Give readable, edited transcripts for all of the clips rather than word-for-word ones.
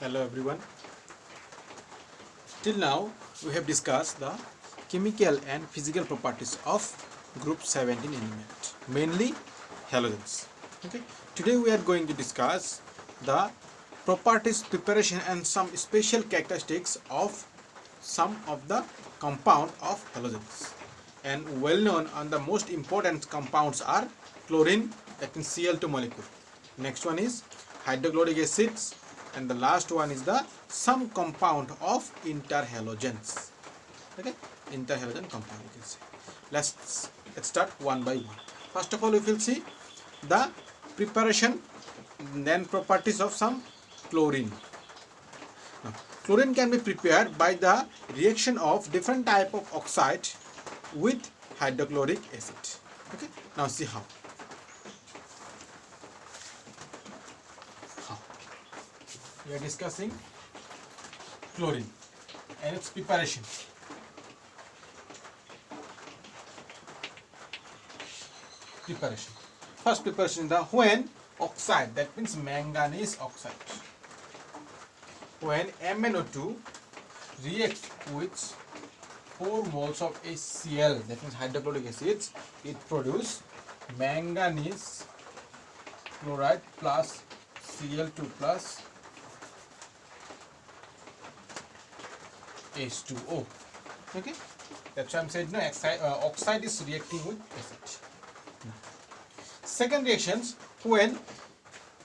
Hello everyone. Till now we have discussed the chemical and physical properties of group 17 element, mainly halogens. Okay. Today we are going to discuss the properties, preparation and some special characteristics of some of the compound of halogens. And well known and the most important compounds are chlorine, that means Cl2 molecule. Next one is hydrochloric acids, and the last one is the some compound of interhalogens. Okay, interhalogen compound you can say. Let's start one by one. First of all, we will see the preparation, then properties of some chlorine. Now, chlorine can be prepared by the reaction of different type of oxide with hydrochloric acid. Okay, now see how. We are discussing chlorine and its preparation. First preparation is the when oxide, that means manganese oxide. When MnO2 reacts with 4 moles of HCl, that means hydrochloric acids, it produces manganese chloride plus Cl2 plus H2O. Okay, that's why I'm saying no, oxide is reacting with acid. Second reactions, when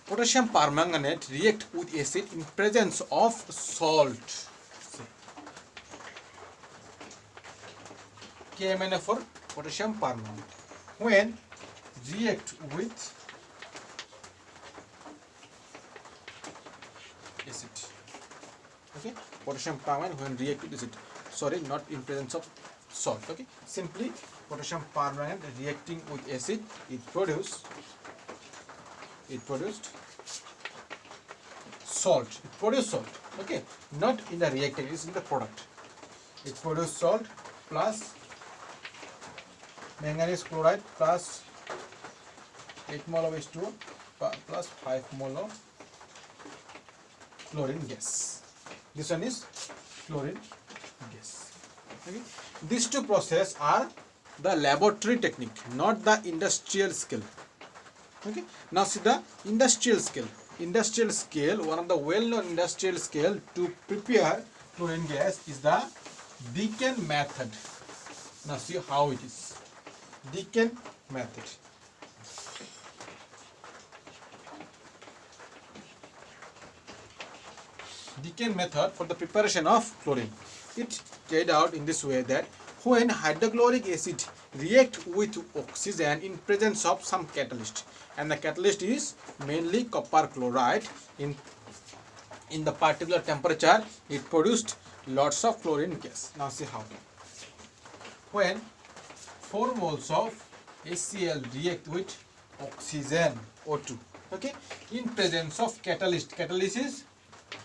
potassium permanganate react with acid in presence of salt. KMnO for potassium permanganate. When react with acid. Okay, potassium permanganate when react with acid. Sorry, not in presence of salt. Okay, simply potassium permanganate reacting with acid, it produced salt. It produced salt. Okay, not in the reactant, it is in the product. It produced salt plus manganese chloride plus 8 mole of H2O plus 5 mole of chlorine gas. This one is chlorine gas. Okay. These two processes are the laboratory technique, not the industrial scale. Okay. Now see the industrial scale. Industrial scale, one of the well-known industrial scale to prepare chlorine gas is the Deacon method. Now see how it is. Deacon method. Deacon method for the preparation of chlorine. It carried out in this way that when hydrochloric acid react with oxygen in presence of some catalyst, and the catalyst is mainly copper chloride, in the particular temperature it produced lots of chlorine gas. Now see how. When 4 moles of HCl react with oxygen O2, okay, in presence of catalyst is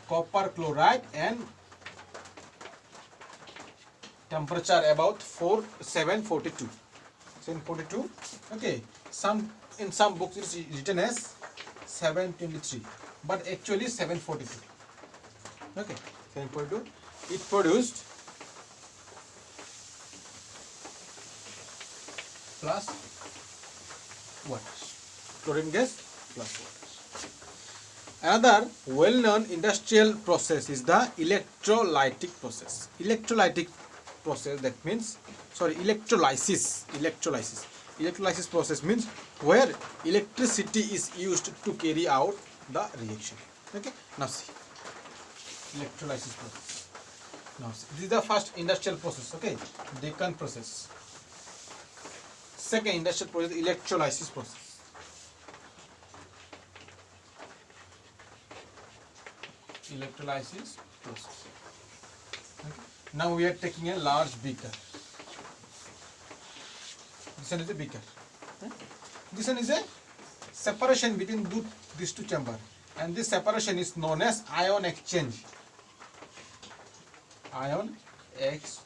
copper chloride and temperature about 742. Okay, in some books it is written as 723, but actually 742. Okay, 742. It produced plus water, chlorine gas plus water. Another well-known industrial process is the electrolytic process. Electrolytic process, that means, sorry, electrolysis. Electrolysis process means where electricity is used to carry out the reaction. Okay, now see electrolysis process. Now see, this is the first industrial process. Okay, Deacon process. Second industrial process, electrolysis process. Electrolysis process. Okay. Now we are taking a large beaker. This one is a beaker. Okay. This one is a separation between these two chambers, and this separation is known as ion exchange. Ion exchange.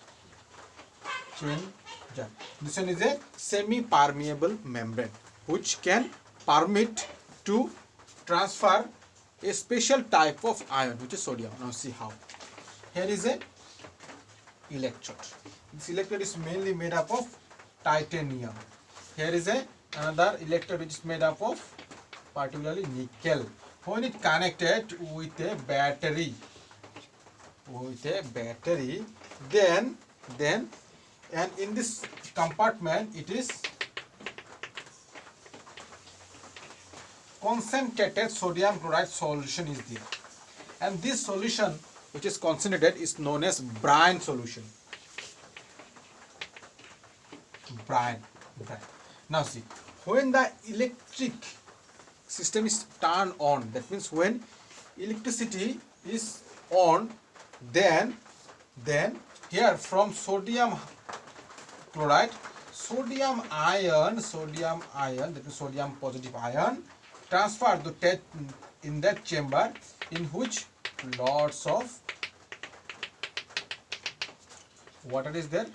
This one is a semi-permeable membrane which can permit to transfer a special type of ion, which is sodium. Now see how. Here is a electrode. This electrode is mainly made up of titanium. Here is another electrode which is made up of particularly nickel. When it connected with a battery, then and in this compartment it is concentrated sodium chloride solution is there, and this solution which is concentrated is known as brine solution. Brine. Now see, when the electric system is turned on, that means when electricity is on, then here from sodium chloride, sodium ion, that is sodium positive ion, transferred to in that chamber in which lots of water is there.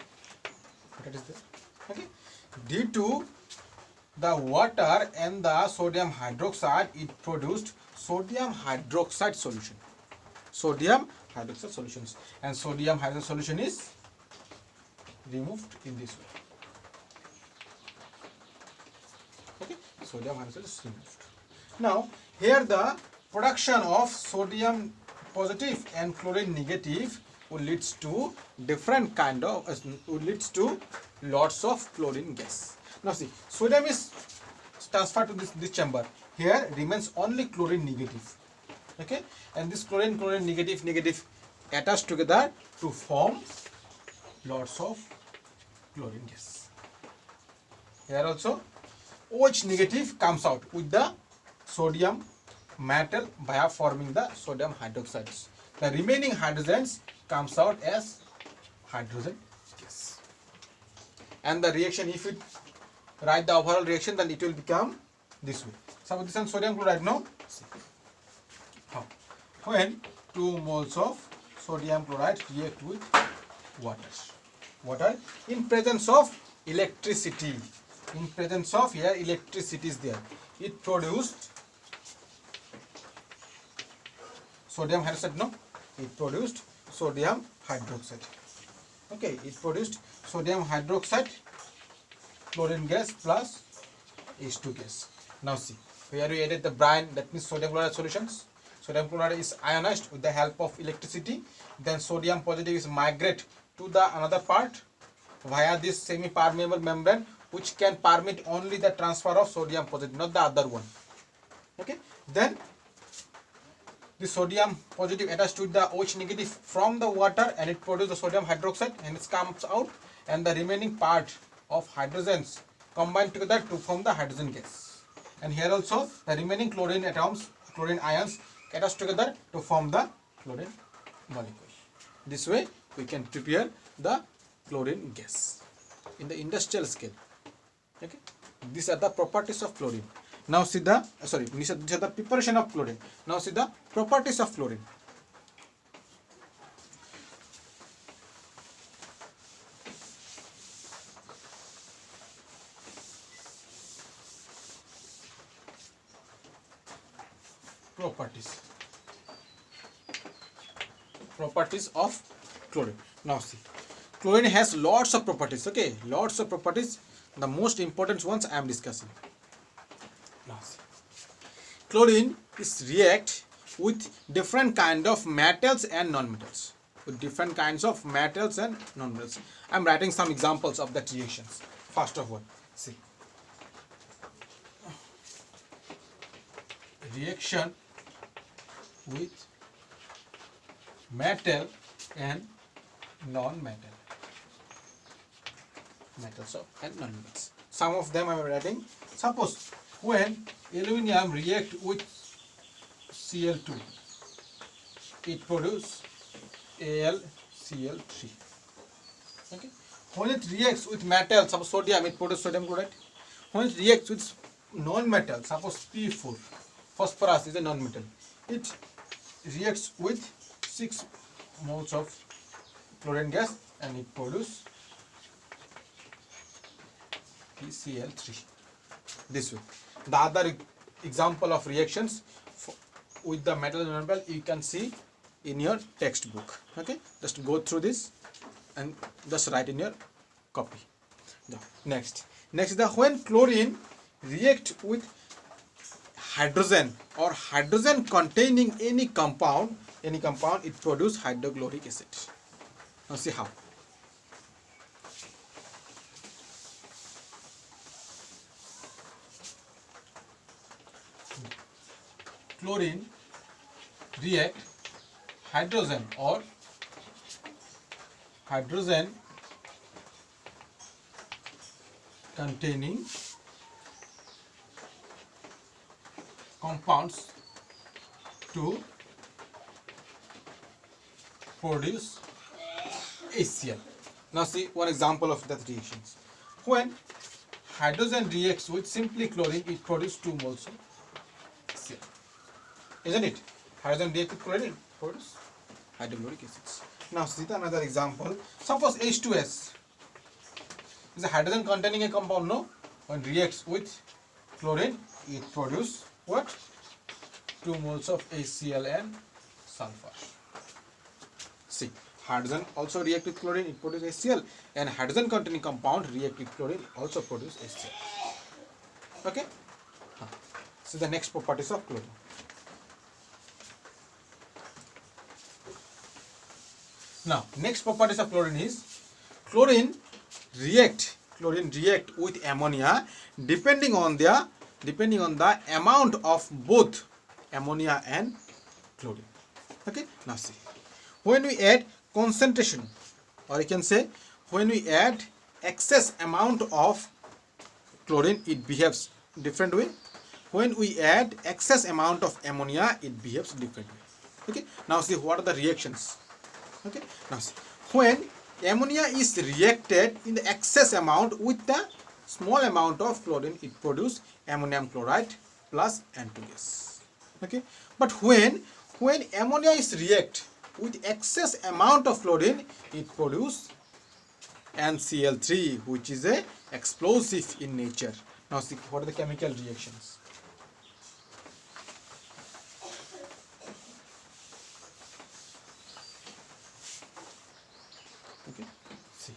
Okay. Due to the water and the sodium hydroxide, it produced sodium hydroxide solution. And sodium hydroxide solution is removed in this way. Okay, sodium hydroxide is removed. Now here the production of sodium positive and chlorine negative will leads to different kind of leads to lots of chlorine gas. Now see, sodium is transferred to this chamber. Here remains only chlorine negative. Okay, and this chlorine negative attached together to form lots of chlorine gas. Here also OH negative comes out with the sodium metal via forming the sodium hydroxides. The remaining hydrogens comes out as hydrogen gas. And the reaction, if it write the overall reaction, then it will become this way. So this is sodium chloride. No. How? When 2 moles of sodium chloride react with water in presence of electricity. In presence of here electricity is there. It produced sodium hydroxide. No, it produced sodium hydroxide. Okay, it produced sodium hydroxide, chlorine gas plus H2 gas. Now see, here we added the brine, that means sodium chloride solutions. Sodium chloride is ionized with the help of electricity. Then sodium positive is migrate to the another part via this semi-permeable membrane, which can permit only the transfer of sodium positive, not the other one. Okay, then the sodium positive attached to the OH negative from the water, and it produces the sodium hydroxide, and it comes out, and the remaining part of hydrogens combine together to form the hydrogen gas. And here also the remaining chlorine atoms, chlorine ions attached together to form the chlorine molecule. This way we can prepare the chlorine gas in the industrial scale. Okay, these are the properties of chlorine. Now see the these are the preparation of chlorine. Now see the properties of chlorine. Properties of chlorine. Now see, chlorine has lots of properties. Okay, lots of properties. The most important ones I am discussing. Now see, chlorine is react with different kind of metals and non-metals. I am writing some examples of that reactions. First of all, see, reaction with metal and non-metal. Metals and non-metals. Some of them I am writing. Suppose when aluminum react with Cl2, it produces AlCl3. Okay. When it reacts with metal, suppose sodium, it produces sodium chloride. When it reacts with non-metal, suppose P4, phosphorus is a non-metal, it reacts with 6 moles of chlorine gas and it produces PCl3. This way. The other example of reactions, with the metal example you can see in your textbook. Okay, just go through this and just write in your copy. Next is the when chlorine react with hydrogen or hydrogen containing any compound, it produce hydrochloric acid. Now see how. Chlorine react hydrogen or hydrogen containing compounds to produce HCl. Now see one example of that reactions. When hydrogen reacts with simply chlorine, it produces 2 moles of HCl. Isn't it? Hydrogen reacts with chlorine, produce hydrochloric acids. Now see the another example. Suppose H2S is a hydrogen containing a compound, no? When reacts with chlorine, it produces what? 2 moles of HCl and sulfur. See, hydrogen also react with chlorine, it produces HCl, and hydrogen containing compound react with chlorine, also produce HCl. Okay? See the next properties of chlorine. Now, next properties of chlorine is chlorine react with ammonia depending on the amount of both ammonia and chlorine. Okay, now see, when we add concentration, or you can say when we add excess amount of chlorine, it behaves different way. When we add excess amount of ammonia, it behaves different way. Okay, now see what are the reactions. Okay, now see, when ammonia is reacted in the excess amount with the small amount of chlorine, it produces ammonium chloride plus N2 gas. Okay, but when ammonia is react with excess amount of chlorine, it produces NCl3, which is a explosive in nature. Now see what are the chemical reactions. Okay, see.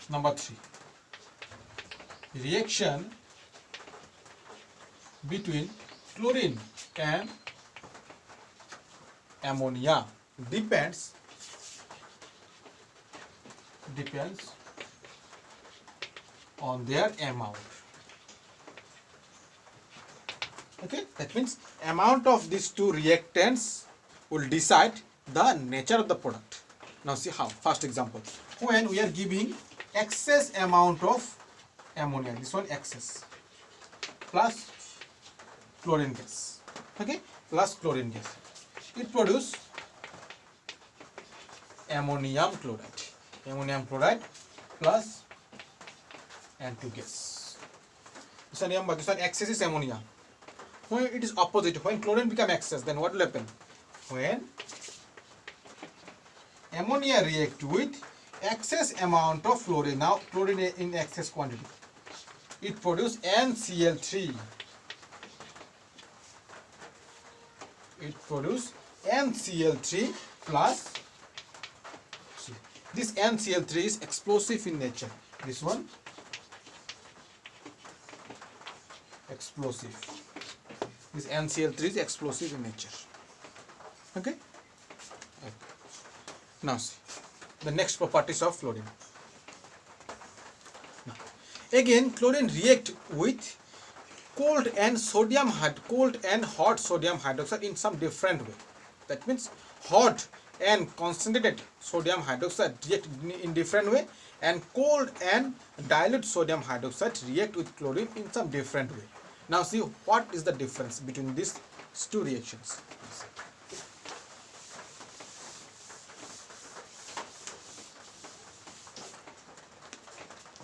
Number 3. Reaction between chlorine and ammonia depends on their amount. Okay, that means amount of these two reactants will decide the nature of the product. Now see how. First example, when we are giving excess amount of ammonia, this one excess, plus chlorine gas, okay, plus chlorine gas, it produces ammonium chloride plus N2 gas. This one excess is ammonia. When it is opposite, when chlorine become excess, then what will happen? When ammonia react with excess amount of chlorine, now chlorine in excess quantity, it produces NCl3. It produces NCl3 plus, see, this NCl3 is explosive in nature. This one explosive. This NCl3 is explosive in nature. Okay? Now see the next properties of chlorine. Now, again, chlorine react with cold and hot sodium hydroxide in some different way. That means hot and concentrated sodium hydroxide react in different way, and cold and dilute sodium hydroxide react with chlorine in some different way. Now see what is the difference between these two reactions.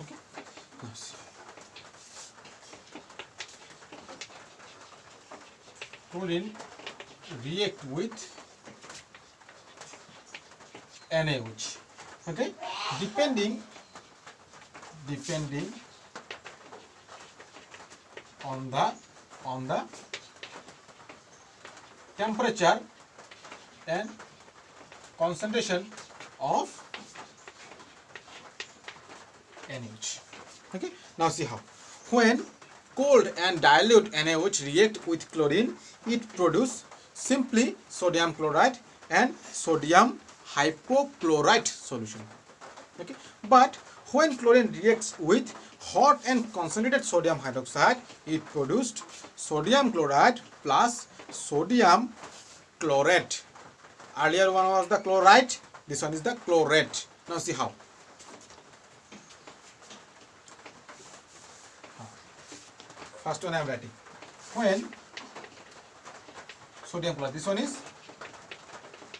Okay. Now see. Chlorine react with NaOH. Okay, depending on the temperature and concentration of NaOH. Okay, now see how. When cold and dilute NaOH react with chlorine, it produces simply sodium chloride and sodium hypochlorite solution. Okay, but when chlorine reacts with hot and concentrated sodium hydroxide, it produced sodium chloride plus sodium chlorate. Earlier one was the chloride, this one is the chlorate. Now see how. First one I am writing. When sodium chloride, this one is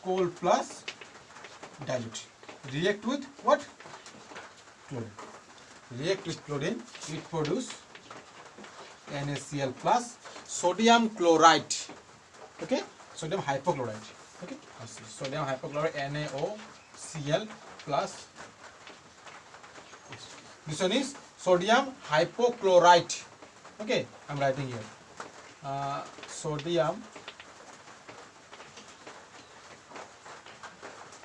cold plus dilute, react with what? Chlorine. React with chlorine, it produce NaCl plus sodium chloride. Okay, sodium hypochlorite. Okay, sodium hypochlorite NaOCl plus. This one is sodium hypochlorite. Okay, I am writing here. Sodium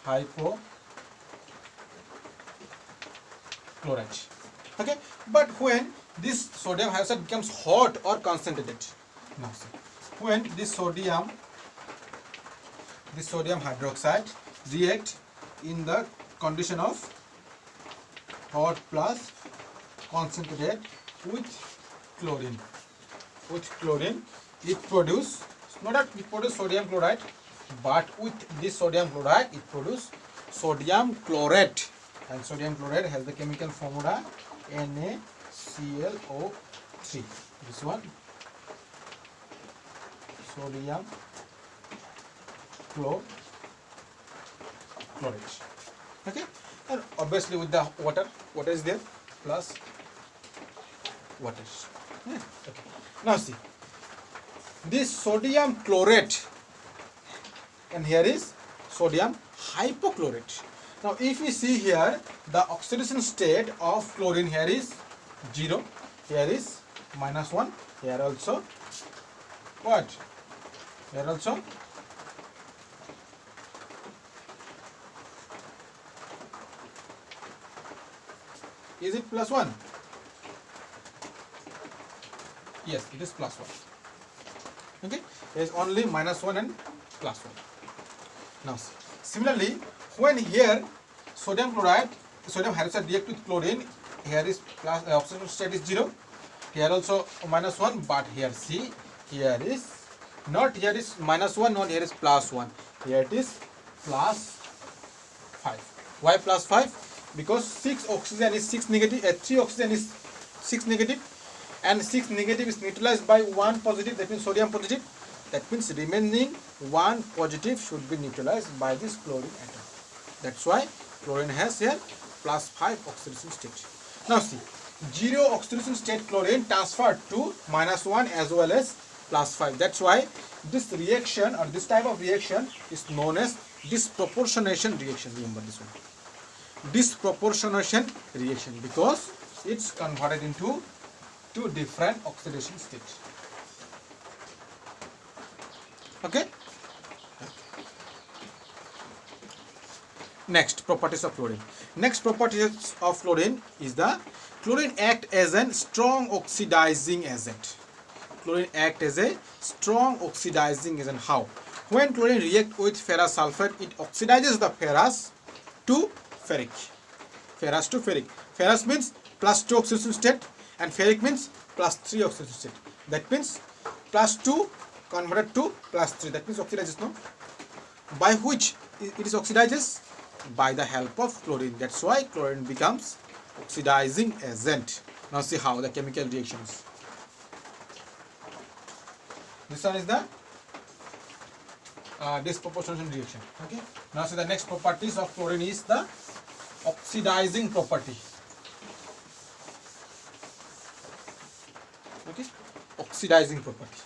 hypochlorite. Okay, but when this sodium hydroxide becomes hot or concentrated, now see, when this sodium hydroxide react in the condition of hot plus concentrated with chlorine, it produce, not that it produce sodium chloride, but with this sodium chloride it produce sodium chlorate, and sodium chlorate has the chemical formula NaClO3. This one, sodium chlorate. Okay, and obviously with the water is there, plus water. Yeah. Okay. Now see, this sodium chlorate, and here is sodium hypochlorite. Now if we see here, the oxidation state of chlorine here is 0, here is -1, here also what? Here also is it +1? Yes, it is +1. Okay, there is only -1 and +1. Now see, similarly, when here sodium hydroxide react with chlorine, here is plus oxidation state is 0, here also -1, but here see, here is not, here is -1, not here is +1, here it is +5. Why +5? Because 6 oxygen is 6 negative, 3 oxygen is 6 negative, and 6 negative is neutralized by 1 positive, that means sodium positive. That means remaining 1 positive should be neutralized by this chlorine atom. That's why chlorine has here +5 oxidation state. Now see, 0 oxidation state chlorine transferred to -1 as well as +5. That's why this reaction, or this type of reaction, is known as disproportionation reaction. Remember this one, disproportionation reaction, because it's converted into 2 different oxidation states. Okay. Next, properties of chlorine. Next properties of chlorine is the chlorine act as a strong oxidizing agent. Chlorine act as a strong oxidizing agent. How? When chlorine react with ferrous sulfate, it oxidizes the ferrous to ferric. Ferrous to ferric. Ferrous means +2 oxidation state, and ferric means +3 oxidation state. That means +2 converted to +3. That means oxidizes, no? By which it is oxidizes? By the help of chlorine. That's why chlorine becomes oxidizing agent. Now see how the chemical reactions. This one is the disproportionation reaction. Okay. Now see the next properties of chlorine is the oxidizing property. Okay. Oxidizing property.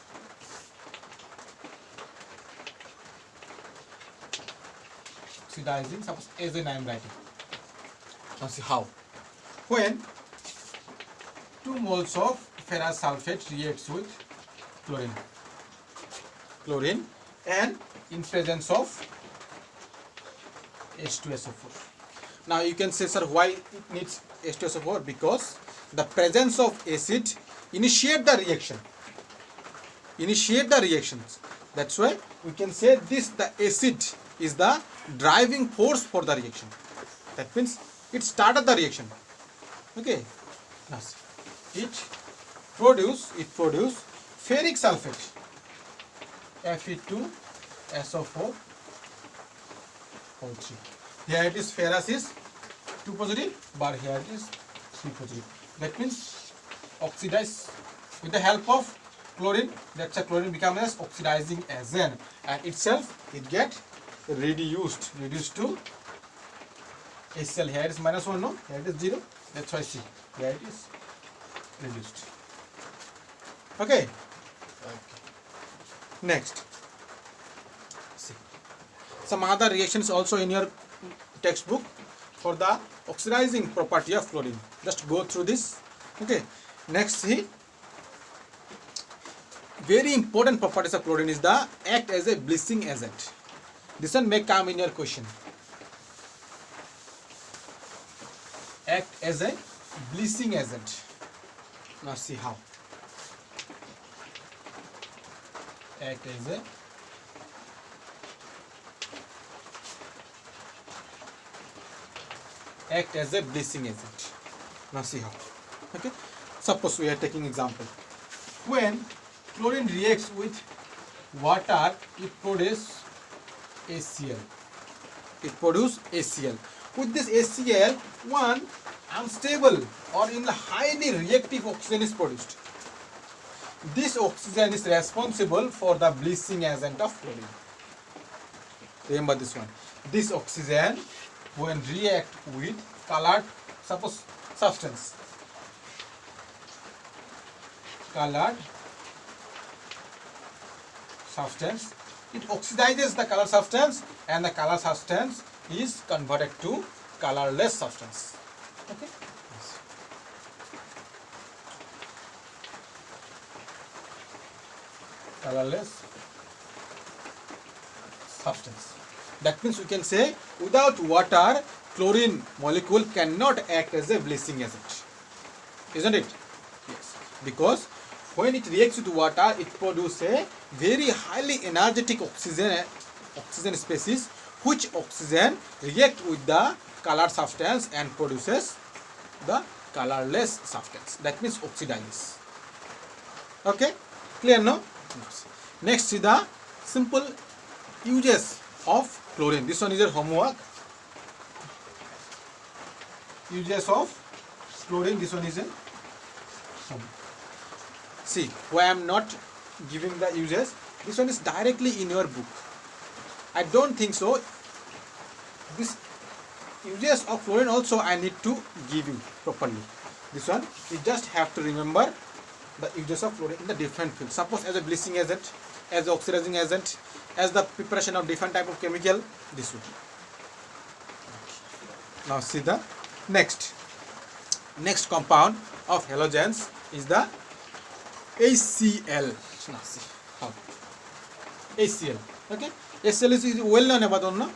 Oxidizing, suppose as in I am writing. Now see how. When 2 moles of ferrous sulfate reacts with chlorine, and in presence of H2SO4. Now you can say, sir, why it needs H2SO4? Because the presence of acid initiate the reaction. Initiate the reactions. That's why we can say this, the acid is the driving force for the reaction. That means it started the reaction. Okay. Now it produce ferric sulfate, Fe2SO4 O3. Here it is ferrous is 2 positive, but here it is 3 positive. That means oxidize with the help of chlorine. That's a chlorine becomes as oxidizing agent, and itself it get reduced to HCl. Here it is -1, no? Here it is 0. That's why C. Here it is reduced. Okay. Next, see some other reactions also in your textbook for the oxidizing property of chlorine. Just go through this. Okay. Next, see, very important properties of chlorine is the act as a bleaching agent. This one may come in your question. Act as a bleaching agent. Now see how. Act as a bleaching agent. Now see how. Okay. Suppose we are taking example. When chlorine reacts with water, it produces HCl. It produces HCl. With this HCl, one unstable or in highly reactive oxygen is produced. This oxygen is responsible for the bleaching agent of chlorine. Remember this one. This oxygen, when react with colored, suppose substance, colored substance, it oxidizes the color substance, and the color substance is converted to colorless substance. Okay. Colorless substance. That means we can say without water, chlorine molecule cannot act as a bleaching agent. Isn't it? Yes. Because when it reacts with water, it produces a very highly energetic oxygen species, which oxygen react with the colored substance and produces the colorless substance. That means oxidizes. Okay? Clear now? Next is the simple uses of chlorine. This one is your homework. Uses of chlorine. This one is a homework. See, why I am not giving the uses. This one is directly in your book. I don't think so. This uses of chlorine also I need to give you properly. This one, you just have to remember the uses of chlorine in the different fields. Suppose as a bleaching agent, as the oxidizing agent, as the preparation of different type of chemical, this would. Now see the next compound of halogens is the HCl. Now see how. HCl. Okay. HCl is well known about no?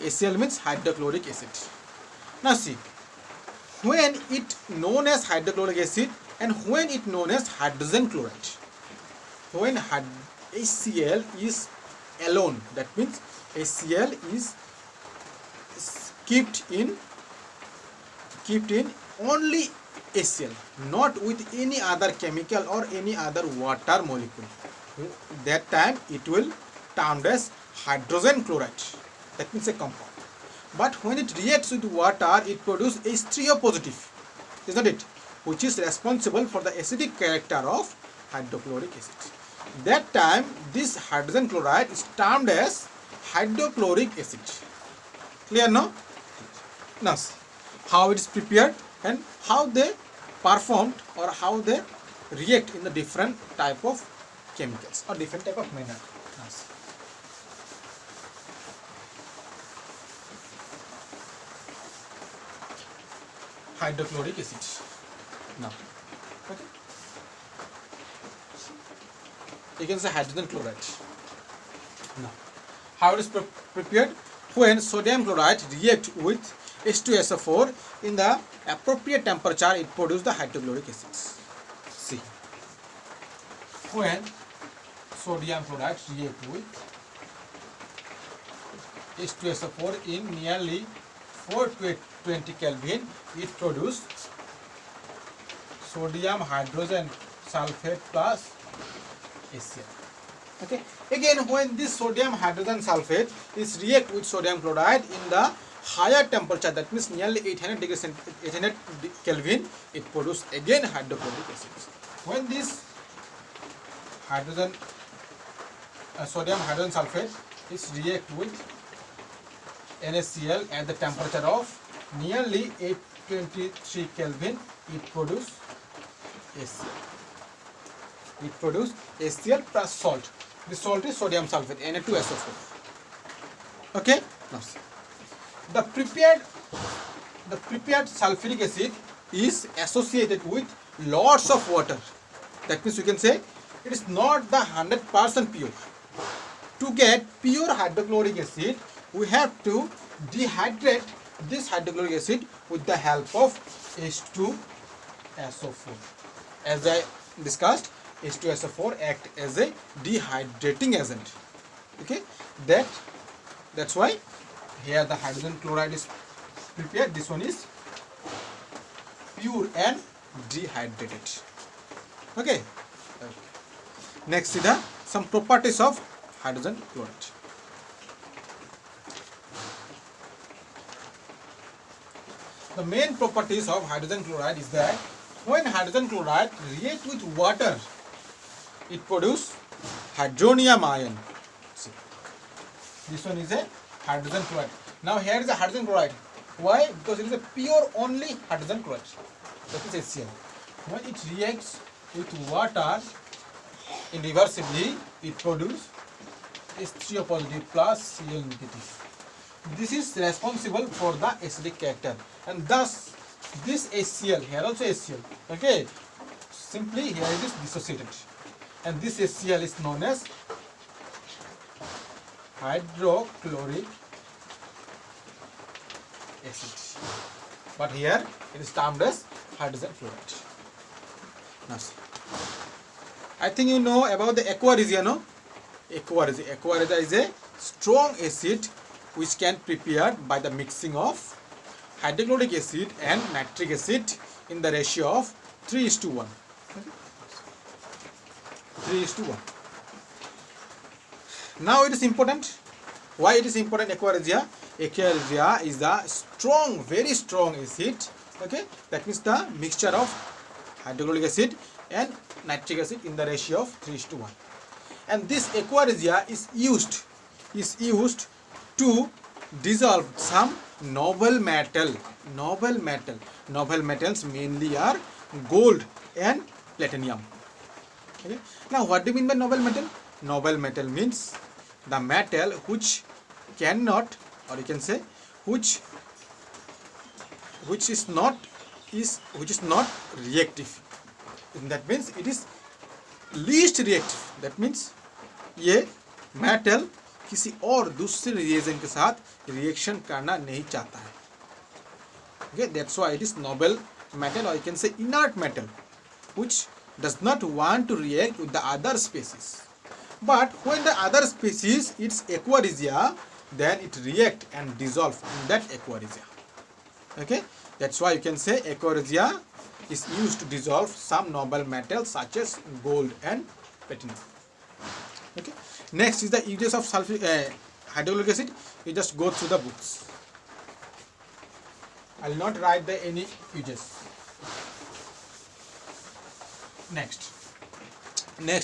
HCl means hydrochloric acid. Now see, when it known as hydrochloric acid and when it known as hydrogen chloride. When HCl is alone, that means HCl is kept in only HCl, not with any other chemical or any other water molecule. That time it will termed as hydrogen chloride. That means a compound. But when it reacts with water, it produces H3O positive, isn't it? Which is responsible for the acidic character of hydrochloric acid. That time this hydrogen chloride is termed as hydrochloric acid. Clear now? Now see how it is prepared and how they performed or how they react in the different type of chemicals or different type of manner. Now see. Hydrochloric acid. Now, okay. You can say hydrogen chloride. Now, how it is prepared? When sodium chloride react with H2SO4 in the appropriate temperature, it produces the hydrochloric acids. See, when sodium chloride react with H2SO4 in nearly 420 Kelvin, it produces sodium hydrogen sulfate plus HCl. Okay. Again, when this sodium hydrogen sulfate is react with sodium chloride in the higher temperature, that means nearly 800 Kelvin, it produces again hydrochloric acids. When this sodium hydrogen sulfate is react with NaCl at the temperature of nearly 823 Kelvin, it produces HCl. It produces HCl plus salt. The salt is sodium sulfate, Na2SO4. Okay. Now see. The prepared sulfuric acid is associated with lots of water. That means you can say it is not the 100% pure. To get pure hydrochloric acid, we have to dehydrate this hydrochloric acid with the help of H2SO4. As I discussed, H2SO4 act as a dehydrating agent. Okay, that's why here the hydrogen chloride is prepared. This one is pure and dehydrated. Okay. Next is some properties of hydrogen chloride. The main properties of hydrogen chloride is that when hydrogen chloride reacts with water, it produces hydronium ion. See, this one is a hydrogen chloride. Now here is a hydrogen chloride. Why? Because it is a pure only hydrogen chloride. That is HCl. When it reacts with water irreversibly, it produces H3O positive plus Cl negative. This is responsible for the acidic character, and thus this HCl, here also HCl, okay, simply here it is dissociated, and this HCl is known as hydrochloric acid, but here it is termed as hydrogen chloride. Now see, I think you know about the aqua regia, no? Aqua regia is a strong acid which can be prepared by the mixing of hydrochloric acid and nitric acid in the ratio of 3:1. Okay? 3:1. Now it is important. Why it is important? Aqua regia is the strong, very strong acid. Okay, that means the mixture of hydrochloric acid and nitric acid in the ratio of 3:1. And this aqua regia is used to dissolve some noble metal. Noble metals mainly are gold and platinum. Okay. Now what do you mean by noble metal? Noble metal means the metal which cannot, or you can say which is not reactive. That means it is least reactive. That means ये metal किसी और दूसरे reagent के साथ reaction करना नहीं चाहता है. Okay, that's why it is noble metal, or you can say inert metal, which does not want to react with the other species. But when the other species its aqua regia, then it react and dissolve in that aqua regia. Okay, that's why you can say aqua regia is used to dissolve some noble metals such as gold and platinum. Okay. Next is the uses of hydrochloric acid. You just go through the books. I will not write any uses. Next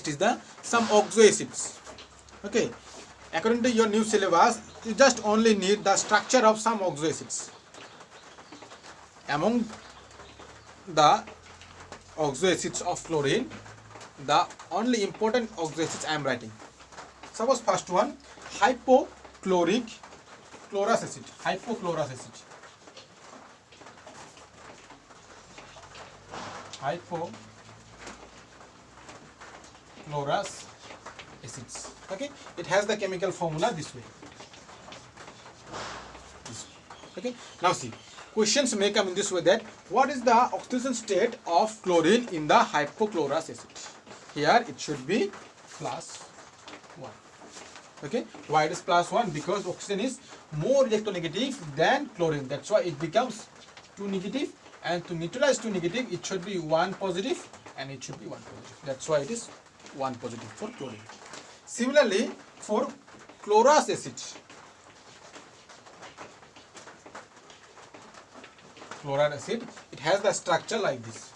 is the some oxoacids. Okay. According to your new syllabus, you just only need the structure of some oxoacids. Among the oxoacids of chlorine, the only important oxoacids I am writing. Suppose first one, hypochlorous acid. Hypochlorous acid. acids. Okay, it has the chemical formula this way. Okay, now see, questions may come in this way that what is the oxidation state of chlorine in the hypochlorous acid? Here it should be +1. Okay, why it is +1? Because oxygen is more electronegative than chlorine. That's why it becomes 2 negative, and to neutralize 2 negative it should be 1 positive and it should be 1 positive. That's why it is 1 positive for chlorine. Similarly, for chlorous acid, chloride acid, it has the structure like this,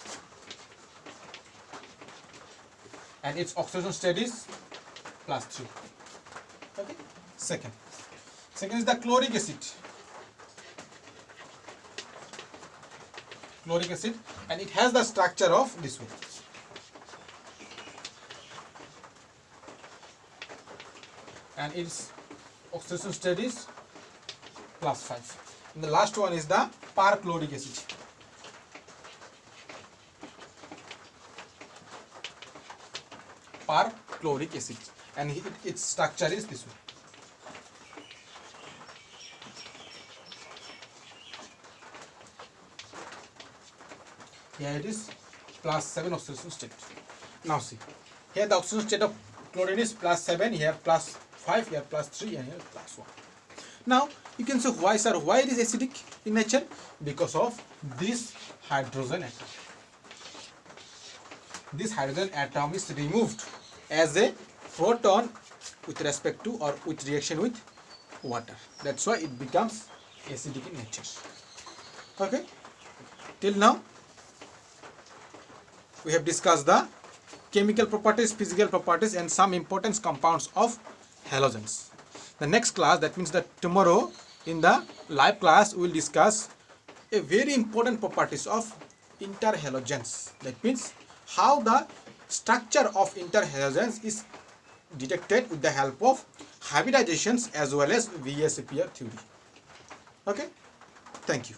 and its oxidation state is +3. Okay. Second is the chloric acid. Chloric acid, and it has the structure of this way. And its oxidation state is +5. And the last one is the perchloric acid. Perchloric acid, and its structure is this way. Here it is +7 oxidation state. Now see, here the oxidation state of chlorine is +7, here +5, here +3, and here +1. Now you can say, why sir, why it is acidic in nature? Because of this hydrogen atom. This hydrogen atom is removed as a proton with respect to or with reaction with water. That's why it becomes acidic in nature. Okay, till now we have discussed the chemical properties, physical properties, and some important compounds of halogens. The next class, that means that tomorrow in the live class, we will discuss a very important properties of interhalogens. That means how the structure of interhalogens is detected with the help of hybridizations as well as VSEPR theory. Okay, thank you.